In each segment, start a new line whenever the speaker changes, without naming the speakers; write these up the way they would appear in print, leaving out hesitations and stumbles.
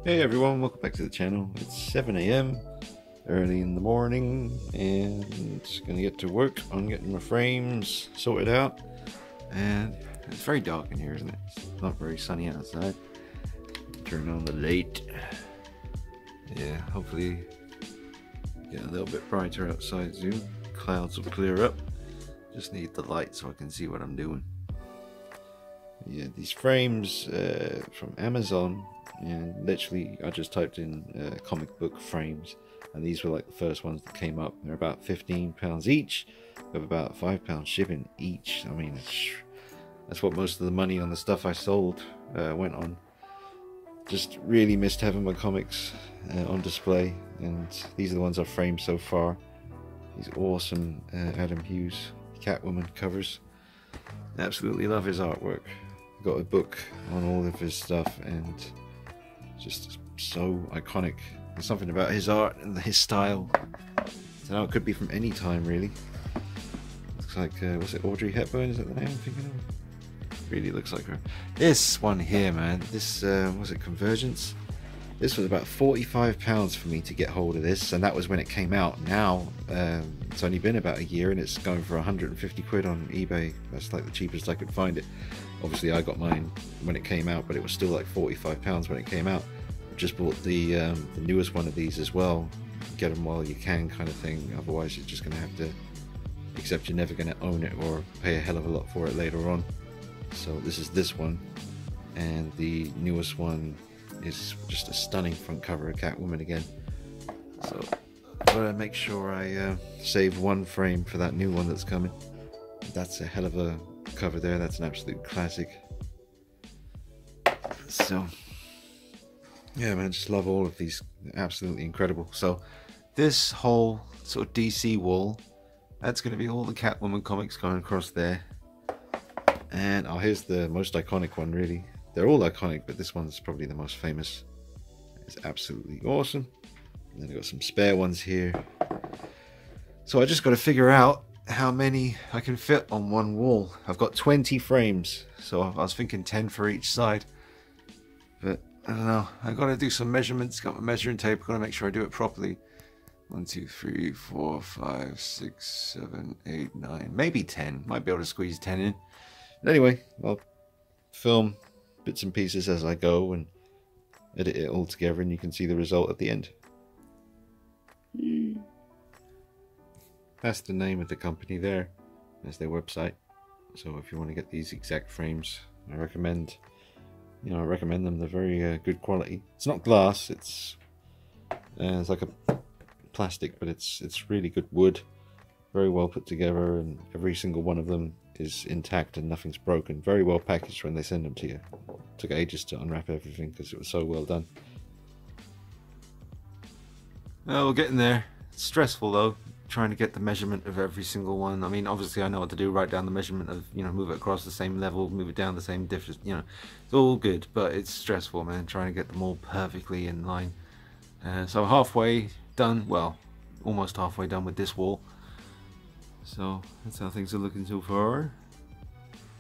Hey everyone, welcome back to the channel. It's 7 a.m. early in the morning and gonna get to work on getting my frames sorted out. And it's very dark in here, isn't it? It's not very sunny outside. Turn on the light. Yeah, hopefully get a little bit brighter outside soon. Clouds will clear up. Just need the light so I can see what I'm doing. Yeah, these frames from Amazon, and literally I just typed in comic book frames, and these were like the first ones that came up. They're about £15 each, with about £5 shipping each. I mean, that's what most of the money on the stuff I sold went on. Just really missed having my comics on display, and these are the ones I've framed so far. These awesome Adam Hughes Catwoman covers. Absolutely love his artwork. Got a book on all of his stuff, and just so iconic. There's something about his art and his style. So it could be from any time, really. Looks like, was it Audrey Hepburn? Is that the name I'm thinking of? Really looks like her. This one here, man. This was it Convergence? This was about £45 for me to get hold of this, and that was when it came out. Now it's only been about a year, and it's going for 150 quid on eBay. That's like the cheapest I could find it. Obviously I got mine when it came out, but it was still like £45 when it came out. I just bought the newest one of these as well. Get them while you can, kind of thing. Otherwise you're just going to have to accept you're never going to own it or pay a hell of a lot for it later on. So this is this one, and the newest one is just a stunning front cover of Catwoman again. So I've got to make sure I save one frame for that new one that's coming. That's a hell of a cover there. That's an absolute classic. So yeah, man, just love all of these. Absolutely incredible. So this whole sort of DC wall, that's going to be all the Catwoman comics going across there. And oh, here's the most iconic one, really. They're all iconic, but this one's probably the most famous. It's absolutely awesome. And then I've got some spare ones here. So I just got to figure out how many I can fit on one wall. I've got 20 frames, so I was thinking 10 for each side. But I don't know. I've got to do some measurements. Got my measuring tape. Got to make sure I do it properly. 1, 2, 3, 4, 5, 6, 7, 8, 9, maybe 10. Might be able to squeeze 10 in. But anyway, I'll film bits and pieces as I go and edit it all together, and you can see the result at the end. That's the name of the company there. That's their website. So if you want to get these exact frames, I recommend them. They're very good quality. It's not glass. It's like a plastic, but it's really good wood. Very well put together, and every single one of them is intact and nothing's broken. Very well packaged when they send them to you. Took ages to unwrap everything because it was so well done. Well, we're getting there. It's stressful though, trying to get the measurement of every single one. I mean, obviously I know what to do. Write down the measurement of, move it across the same level, move it down the same distance. It's all good, but it's stressful, man. Trying to get them all perfectly in line. So halfway done. Well, almost halfway done with this wall. So that's how things are looking so far.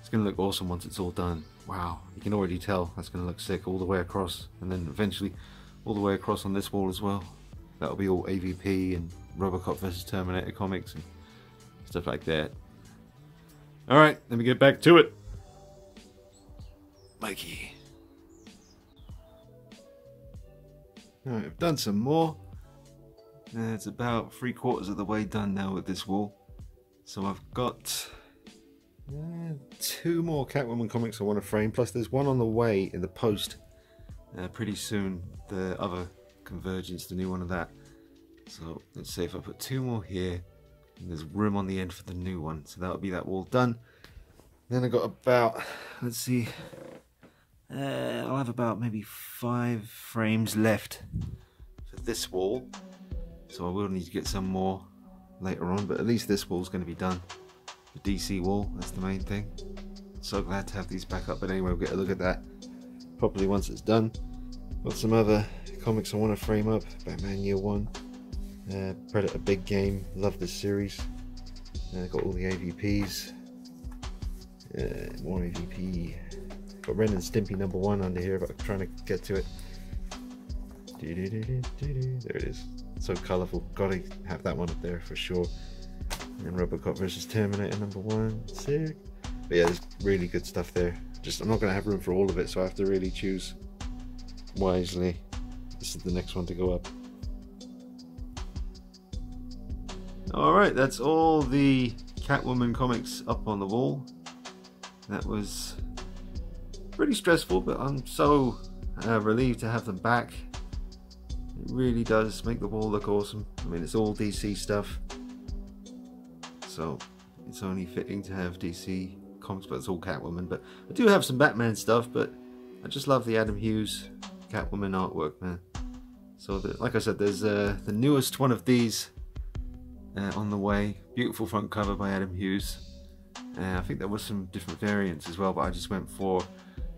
It's going to look awesome once it's all done. Wow, you can already tell that's going to look sick all the way across, and then eventually all the way across on this wall as well. That'll be all AVP and Robocop vs Terminator comics and stuff like that. Alright, let me get back to it. Mikey. Alright, I've done some more. It's about 3/4 of the way done now with this wall. So I've got 2 more Catwoman comics I want to frame, plus there's one on the way in the post pretty soon, the other Convergence, the new one of that. So let's see if I put 2 more here, and there's room on the end for the new one, so that'll be that wall done. Then I got about, let's see, I'll have about maybe 5 frames left for this wall, so I will need to get some more later on, but at least this wall's going to be done. The DC wall, that's the main thing. So glad to have these back up, but anyway, we'll get a look at that properly once it's done. Got some other comics I want to frame up. Batman Year One, Predator Big Game, love this series. Got all the AVPs, more AVP. Got Ren and Stimpy #1 under here, but I'm trying to get to it. There it is. So colourful. Gotta have that one up there for sure. And Robocop versus Terminator #1. Sick. But yeah, there's really good stuff there. Just I'm not gonna have room for all of it, so I have to really choose wisely. This is the next one to go up. Alright, that's all the Catwoman comics up on the wall. That was pretty stressful, but I'm so relieved to have them back. It really does make the wall look awesome. I mean, it's all DC stuff, so it's only fitting to have DC comics, but it's all Catwoman. But I do have some Batman stuff, but I just love the Adam Hughes Catwoman artwork, man. So like I said, there's the newest one of these on the way. Beautiful front cover by Adam Hughes. I think there was some different variants as well, but I just went for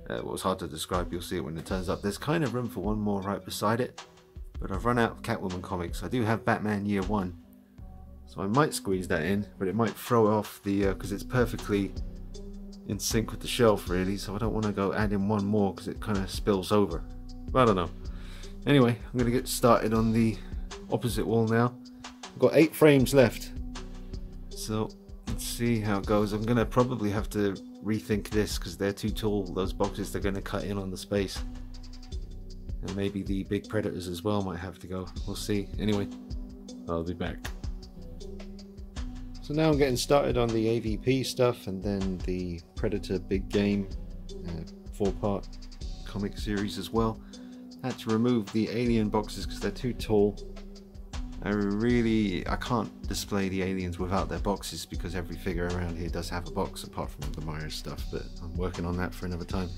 what was hard to describe. You'll see it when it turns up. There's kind of room for one more right beside it, but I've run out of Catwoman comics. I do have Batman Year One, so I might squeeze that in, but it might throw off the because it's perfectly in sync with the shelf really, so I don't want to go add in one more because it kind of spills over. But I don't know. Anyway, I'm going to get started on the opposite wall now. I've got 8 frames left, so let's see how it goes. I'm going to probably have to rethink this because they're too tall. Those boxes, they're going to cut in on the space. And maybe the big Predators as well might have to go. We'll see. Anyway, I'll be back. So now I'm getting started on the AVP stuff and then the Predator Big Game 4-part comic series as well. I had to remove the Alien boxes because they're too tall. I can't display the aliens without their boxes because every figure around here does have a box apart from the Myers stuff, but I'm working on that for another time.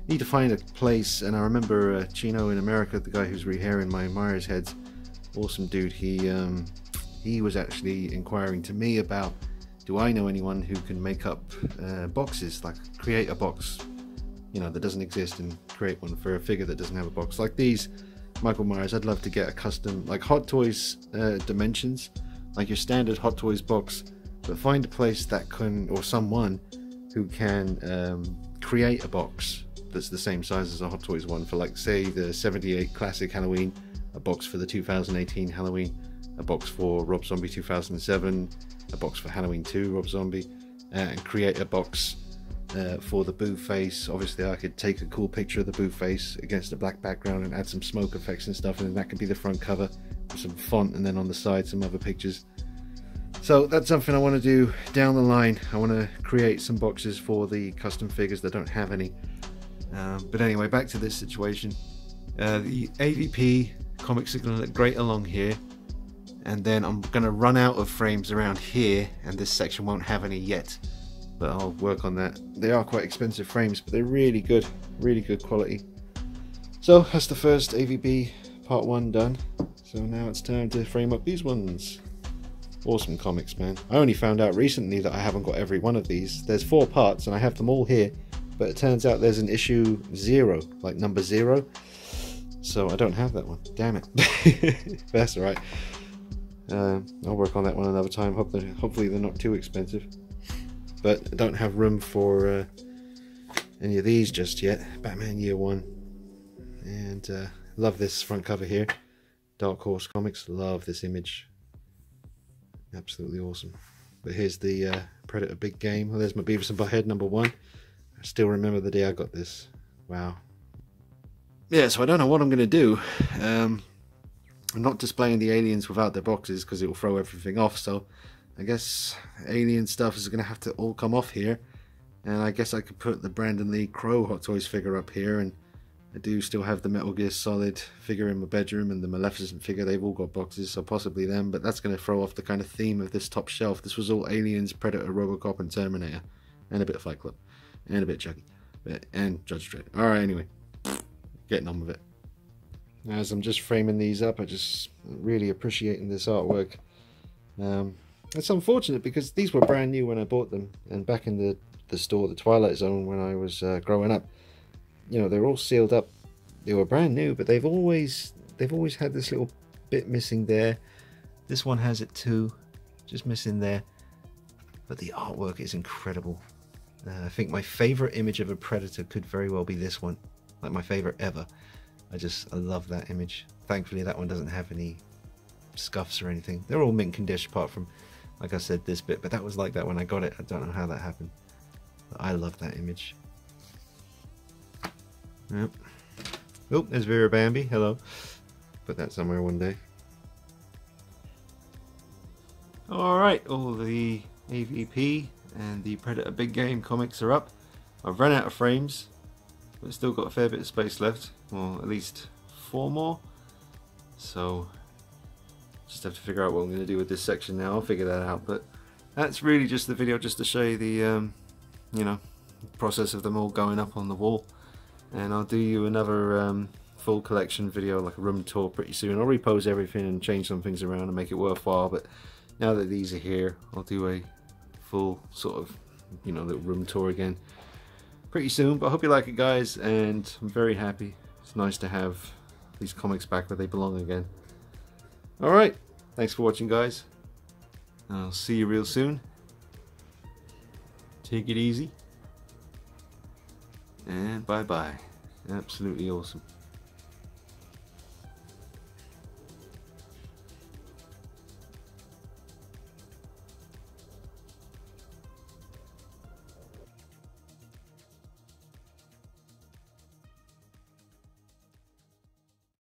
Need to find a place, and I remember Chino in America, the guy who's rehairing my Myers heads, awesome dude. He was actually inquiring to me about, do I know anyone who can make up boxes, like create a box, you know, that doesn't exist and create one for a figure that doesn't have a box like these Michael Myers. I'd love to get a custom, like Hot Toys dimensions, like your standard Hot Toys box, but find a place that can, or someone who can create a box that's the same size as a Hot Toys one for, like, say the 78 classic Halloween, a box for the 2018 Halloween, a box for Rob Zombie 2007, a box for Halloween 2 Rob Zombie, and create a box for the Boo face. Obviously I could take a cool picture of the Boo face against a black background and add some smoke effects and stuff, and then that could be the front cover with some font, and then on the side some other pictures. So that's something I want to do down the line. I want to create some boxes for the custom figures that don't have any. But anyway, back to this situation. The AVP comics are going to look great along here, and then I'm going to run out of frames around here, and this section won't have any yet, but I'll work on that. They are quite expensive frames, but they're really good quality. So that's the first AVP part 1 done. So now it's time to frame up these ones. Awesome comics, man. I only found out recently that I haven't got every one of these. There's 4 parts and I have them all here, but it turns out there's an issue 0, like number 0. So I don't have that one. Damn it. That's alright. I'll work on that one another time. Hopefully they're not too expensive. But I don't have room for any of these just yet. Batman Year One. And love this front cover here. Dark Horse Comics. Love this image. Absolutely awesome. But here's the Predator Big Game. Well, there's my Beavis and Butthead number 1. I still remember the day I got this. Wow. Yeah, so I don't know what I'm going to do. I'm not displaying the aliens without their boxes because it will throw everything off. So I guess alien stuff is going to have to all come off here. And I guess I could put the Brandon Lee Crow Hot Toys figure up here. And I do still have the Metal Gear Solid figure in my bedroom and the Maleficent figure. They've all got boxes, so possibly them. But that's going to throw off the kind of theme of this top shelf. This was all Aliens, Predator, Robocop, and Terminator. And a bit of Fight Club. And a bit of Chucky. And Judge Dredd. Alright, anyway. Getting on with it. As I'm just framing these up, I just really appreciating this artwork. It's unfortunate because these were brand new when I bought them, and back in the store, the Twilight Zone, when I was growing up, you know, they're all sealed up. They were brand new, but they've always had this little bit missing there. This one has it too, just missing there. But the artwork is incredible. I think my favorite image of a Predator could very well be this one. Like my favorite ever. I love that image. thankfully that one doesn't have any scuffs or anything. They're all mint condition apart from, like I said, this bit, but that was like that when I got it. I don't know how that happened, but I love that image. Yep. Oh, there's Vera Bambi. Hello. Put that somewhere one day. Alright, all the AVP and the Predator Big Game comics are up. I've run out of frames, but still got a fair bit of space left. Well, at least 4 more. So, just have to figure out what I'm going to do with this section now. I'll figure that out. But that's really just the video, just to show you the, you know, process of them all going up on the wall. And I'll do you another full collection video, like a room tour, pretty soon. I'll repose everything and change some things around and make it worthwhile. But now that these are here, I'll do a full sort of, you know, little room tour again pretty soon. But I hope you like it, guys, and I'm very happy. It's nice to have these comics back where they belong again. Alright, thanks for watching, guys. I'll see you real soon. Take it easy. And bye-bye. Absolutely awesome.